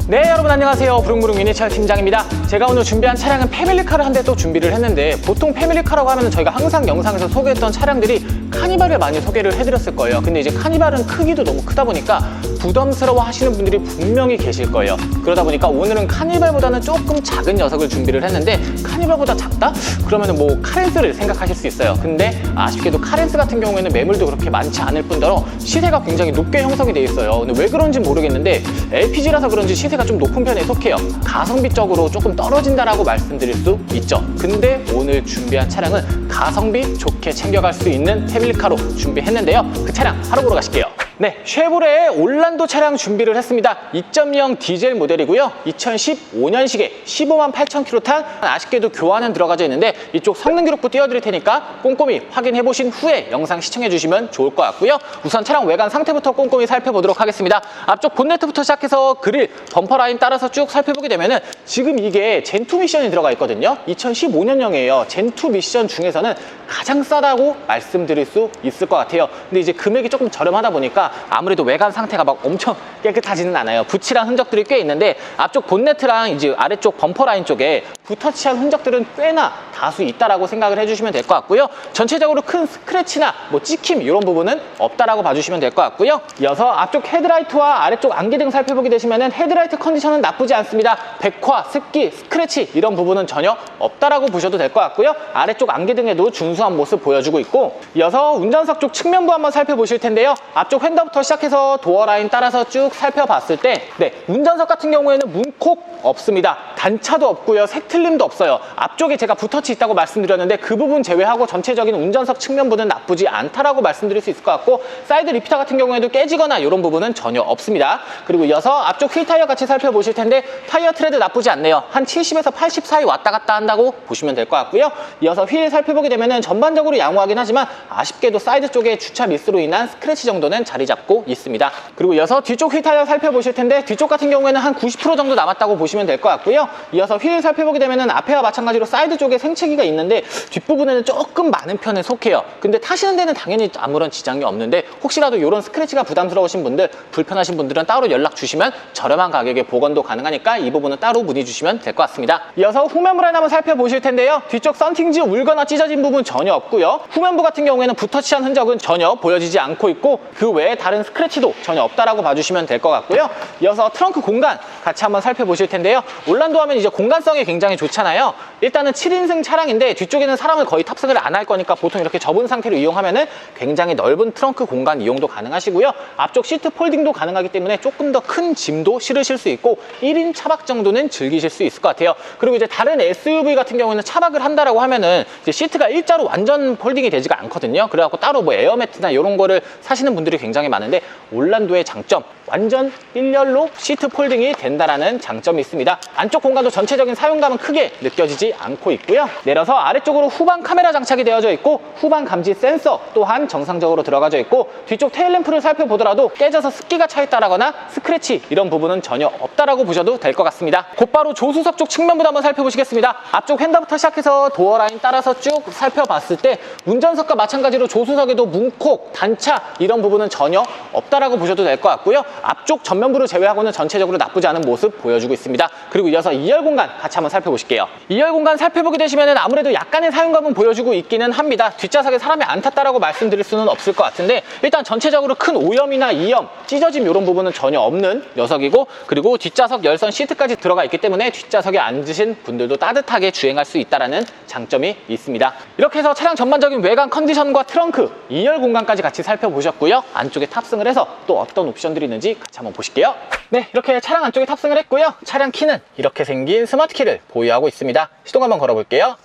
네, 여러분 안녕하세요. 부릉부릉 유니철 팀장입니다. 제가 오늘 준비한 차량은 패밀리카를 한 대 또 준비를 했는데, 보통 패밀리카라고 하면 저희가 항상 영상에서 소개했던 차량들이 카니발을 많이 소개를 해드렸을 거예요. 근데 이제 카니발은 크기도 너무 크다 보니까 부담스러워 하시는 분들이 분명히 계실 거예요. 그러다 보니까 오늘은 카니발보다는 조금 작은 녀석을 준비를 했는데, 카니발보다 작다? 그러면 뭐 카렌스를 생각하실 수 있어요. 근데 아쉽게도 카렌스 같은 경우에는 매물도 그렇게 많지 않을 뿐더러 시세가 굉장히 높게 형성이 되어 있어요. 근데 왜 그런지 모르겠는데 LPG라서 그런지 시세가 좀 높은 편에 속해요. 가성비적으로 조금 떨어진다라고 말씀드릴 수 있죠. 근데 오늘 준비한 차량은 가성비 좋게 챙겨갈 수 있는 패밀리카로 준비했는데요. 그 차량 바로 보러 가실게요. 네, 쉐보레의 올란도 차량 준비를 했습니다. 2.0 디젤 모델이고요. 2015년식에 15만 8천 킬로 탄, 아쉽게도 교환은 들어가져 있는데 이쪽 성능 기록부 띄워드릴 테니까 꼼꼼히 확인해 보신 후에 영상 시청해 주시면 좋을 것 같고요. 우선 차량 외관 상태부터 꼼꼼히 살펴보도록 하겠습니다. 앞쪽 본네트부터 시작해서 그릴, 범퍼 라인 따라서 쭉 살펴보게 되면은 지금 이게 젠2 미션이 들어가 있거든요. 2015년형이에요. 젠2 미션 중에서는 가장 싸다고 말씀드릴 수 있을 것 같아요. 근데 이제 금액이 조금 저렴하다 보니까 아무래도 외관 상태가 막 엄청 깨끗하지는 않아요. 붓칠한 흔적들이 꽤 있는데 앞쪽 본네트랑 이제 아래쪽 범퍼 라인 쪽에 붓터치한 흔적들은 꽤나 다수 있다라고 생각을 해주시면 될 것 같고요. 전체적으로 큰 스크래치나 뭐 찍힘 이런 부분은 없다라고 봐주시면 될 것 같고요. 이어서 앞쪽 헤드라이트와 아래쪽 안개등 살펴보게 되시면은 헤드라이트 컨디션은 나쁘지 않습니다. 백화, 습기, 스크래치 이런 부분은 전혀 없다라고 보셔도 될 것 같고요. 아래쪽 안개등에도 준수한 모습 보여주고 있고, 이어서 운전석 쪽 측면부 한번 살펴보실 텐데요. 앞쪽 휀더부터 시작해서 도어 라인 따라서 쭉 살펴봤을 때, 네, 운전석 같은 경우에는 문콕 없습니다. 단차도 없고요. 색틀림도 없어요. 앞쪽에 제가 붓터치 있다고 말씀드렸는데 그 부분 제외하고 전체적인 운전석 측면부는 나쁘지 않다라고 말씀드릴 수 있을 것 같고, 사이드 리피터 같은 경우에도 깨지거나 이런 부분은 전혀 없습니다. 그리고 이어서 앞쪽 휠 타이어 같이 살펴보실 텐데 타이어 트레드 나쁘지 않네요. 한 70에서 80 사이 왔다 갔다 한다고 보시면 될 것 같고요. 이어서 휠 살펴보게 되면은 전반적으로 양호하긴 하지만 아쉽게도 사이드 쪽에 주차 미스로 인한 스크래치 정도는 자리 잡고 있습니다. 그리고 이어서 뒤쪽 휠 타이어 살펴보실 텐데 뒤쪽 같은 경우에는 한 90% 정도 남았다고 보시면 될 것 같고요. 이어서 휠 살펴보게 되면은 앞에와 마찬가지로 사이드 쪽에 생채기가 있는데 뒷부분에는 조금 많은 편에 속해요. 근데 타시는 데는 당연히 아무런 지장이 없는데 혹시라도 이런 스크래치가 부담스러우신 분들, 불편하신 분들은 따로 연락 주시면 저렴한 가격에 복원도 가능하니까 이 부분은 따로 문의 주시면 될 것 같습니다. 이어서 후면부 라인 한번 살펴보실 텐데요. 뒤쪽 썬팅지 울거나 찢어진 부분 전혀 없고요. 후면부 같은 경우에는 붓터치한 흔적은 전혀 보여지지 않고 있고 그 외에 다른 스크래치도 전혀 없다라고 봐주시면 될 것 같고요. 이어서 트렁크 공간 같이 한번 살펴보실 텐데요. 올란도 하면 이제 공간성이 굉장히 좋잖아요. 일단은 7인승 차량인데 뒤쪽에는 사람을 거의 탑승을 안 할 거니까 보통 이렇게 접은 상태로 이용하면은 굉장히 넓은 트렁크 공간 이용도 가능하시고요. 앞쪽 시트 폴딩도 가능하기 때문에 조금 더 큰 짐도 실으실 수 있고 1인 차박 정도는 즐기실 수 있을 것 같아요. 그리고 이제 다른 SUV 같은 경우는 차박을 한다라고 하면은 이제 시트가 일자로 완전 폴딩이 되지가 않거든요. 그래갖고 따로 뭐 에어매트나 이런 거를 사시는 분들이 굉장히 많은데 올란도의 장점, 완전 일렬로 시트 폴딩이 된다라는 장점이 있습니다. 안쪽 공간도 전체적인 사용감은 크게 느껴지지 않고 있고요. 내려서 아래쪽으로 후방 카메라 장착이 되어져 있고 후방 감지 센서 또한 정상적으로 들어가져 있고, 뒤쪽 테일램프를 살펴보더라도 깨져서 습기가 차 있다라거나 스크래치 이런 부분은 전혀 없다라고 보셔도 될 것 같습니다. 곧바로 조수석 쪽 측면부도 한번 살펴보시겠습니다. 앞쪽 휀더부터 시작해서 도어 라인 따라서 쭉 살펴봤을 때 운전석과 마찬가지로 조수석에도 문콕, 단차 이런 부분은 전혀 없다라고 보셔도 될 것 같고요. 앞쪽 전면부를 제외하고는 전체적으로 나쁘지 않은 모습 보여주고 있습니다. 그리고 이어서 2열 공간 같이 한번 살펴보실게요. 2열 공간 살펴보게 되시면 아무래도 약간의 사용감은 보여주고 있기는 합니다. 뒷좌석에 사람이 안 탔다라고 말씀드릴 수는 없을 것 같은데 일단 전체적으로 큰 오염이나 이염, 찢어짐 이런 부분은 전혀 없는 녀석이고, 그리고 뒷좌석 열선 시트까지 들어가 있기 때문에 뒷좌석에 앉으신 분들도 따뜻하게 주행할 수 있다는 장점이 있습니다. 이렇게 해서 차량 전반적인 외관 컨디션과 트렁크, 2열 공간까지 같이 살펴보셨고요. 안쪽에 탑승을 해서 또 어떤 옵션들이 있는지 같이 한번 보실게요. 네, 이렇게 차량 안쪽에 탑승을 했고요. 차량 키는 이렇게 생긴 스마트 키를 보유하고 있습니다. 시동 한번 걸어볼게요.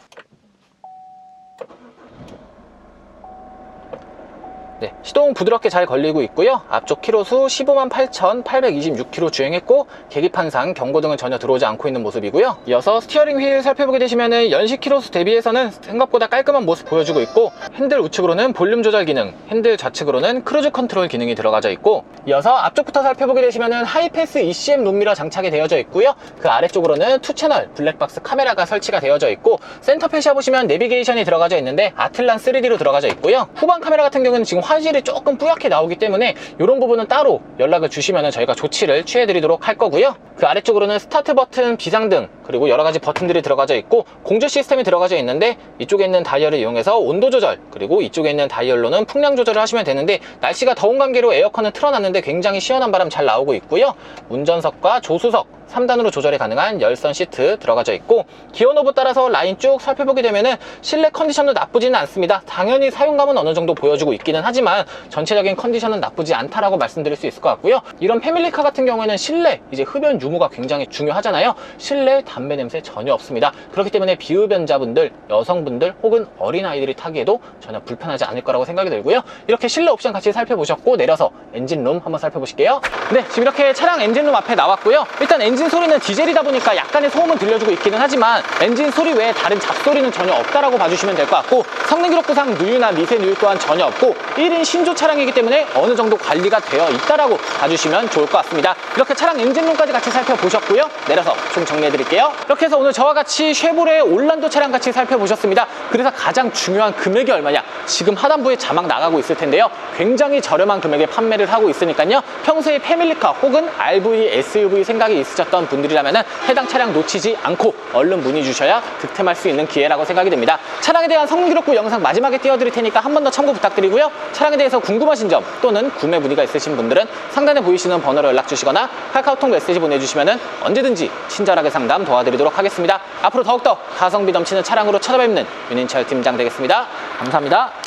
네, 시동 부드럽게 잘 걸리고 있고요. 앞쪽 키로수 15만 8,826km 주행했고 계기판상 경고등은 전혀 들어오지 않고 있는 모습이고요. 이어서 스티어링 휠 살펴보게 되시면 연식 키로수 대비해서는 생각보다 깔끔한 모습 보여주고 있고, 핸들 우측으로는 볼륨 조절 기능, 핸들 좌측으로는 크루즈 컨트롤 기능이 들어가져 있고, 이어서 앞쪽부터 살펴보게 되시면 하이패스 ECM 룸미러 장착이 되어져 있고요. 그 아래쪽으로는 2채널 블랙박스 카메라가 설치가 되어져 있고, 센터 패시아 보시면 내비게이션이 들어가져 있는데 아틀란 3D로 들어가져 있고요. 후방 카메라 같은 경우는 지금 화질이 조금 뿌옇게 나오기 때문에 이런 부분은 따로 연락을 주시면 저희가 조치를 취해드리도록 할 거고요. 그 아래쪽으로는 스타트 버튼, 비상등, 그리고 여러 가지 버튼들이 들어가져 있고 공조 시스템이 들어가져 있는데 이쪽에 있는 다이얼을 이용해서 온도 조절, 그리고 이쪽에 있는 다이얼로는 풍량 조절을 하시면 되는데 날씨가 더운 관계로 에어컨을 틀어놨는데 굉장히 시원한 바람 잘 나오고 있고요. 운전석과 조수석 3단으로 조절이 가능한 열선 시트 들어가져 있고 기어 노브 따라서 라인 쭉 살펴보게 되면은 실내 컨디션도 나쁘지는 않습니다. 당연히 사용감은 어느 정도 보여주고 있기는 하지만 전체적인 컨디션은 나쁘지 않다라고 말씀드릴 수 있을 것 같고요. 이런 패밀리카 같은 경우에는 실내 이제 흡연 유무가 굉장히 중요하잖아요. 실내 담배 냄새 전혀 없습니다. 그렇기 때문에 비흡연자분들, 여성분들 혹은 어린아이들이 타기에도 전혀 불편하지 않을 거라고 생각이 들고요. 이렇게 실내 옵션 같이 살펴보셨고 내려서 엔진룸 한번 살펴보실게요. 네, 지금 이렇게 차량 엔진룸 앞에 나왔고요. 일단 엔진 소리는 디젤이다 보니까 약간의 소음은 들려주고 있기는 하지만 엔진 소리 외에 다른 잡소리는 전혀 없다라고 봐주시면 될 것 같고 성능 기록부상 누유나 미세 누유 또한 전혀 없고 1인 신조 차량이기 때문에 어느 정도 관리가 되어 있다라고 봐주시면 좋을 것 같습니다. 이렇게 차량 엔진룸까지 같이 살펴보셨고요. 내려서 좀 정리해 드릴게요. 이렇게 해서 오늘 저와 같이 쉐보레 올란도 차량 같이 살펴보셨습니다. 그래서 가장 중요한 금액이 얼마냐, 지금 하단부에 자막 나가고 있을 텐데요. 굉장히 저렴한 금액에 판매를 하고 있으니까요. 평소에 패밀리카 혹은 RV, SUV 생각이 있으셨던 분들이라면 해당 차량 놓치지 않고 얼른 문의 주셔야 득템할 수 있는 기회라고 생각이 됩니다. 차량에 대한 성능 기록부 영상 마지막에 띄워드릴 테니까 한 번 더 참고 부탁드리고요. 차량에 대해서 궁금하신 점 또는 구매 문의가 있으신 분들은 상단에 보이시는 번호로 연락 주시거나 카카오톡 메시지 보내주시면 언제든지 친절하게 상담 도와드리도록 하겠습니다. 앞으로 더욱더 가성비 넘치는 차량으로 찾아뵙는 윤인철 팀장 되겠습니다. 감사합니다.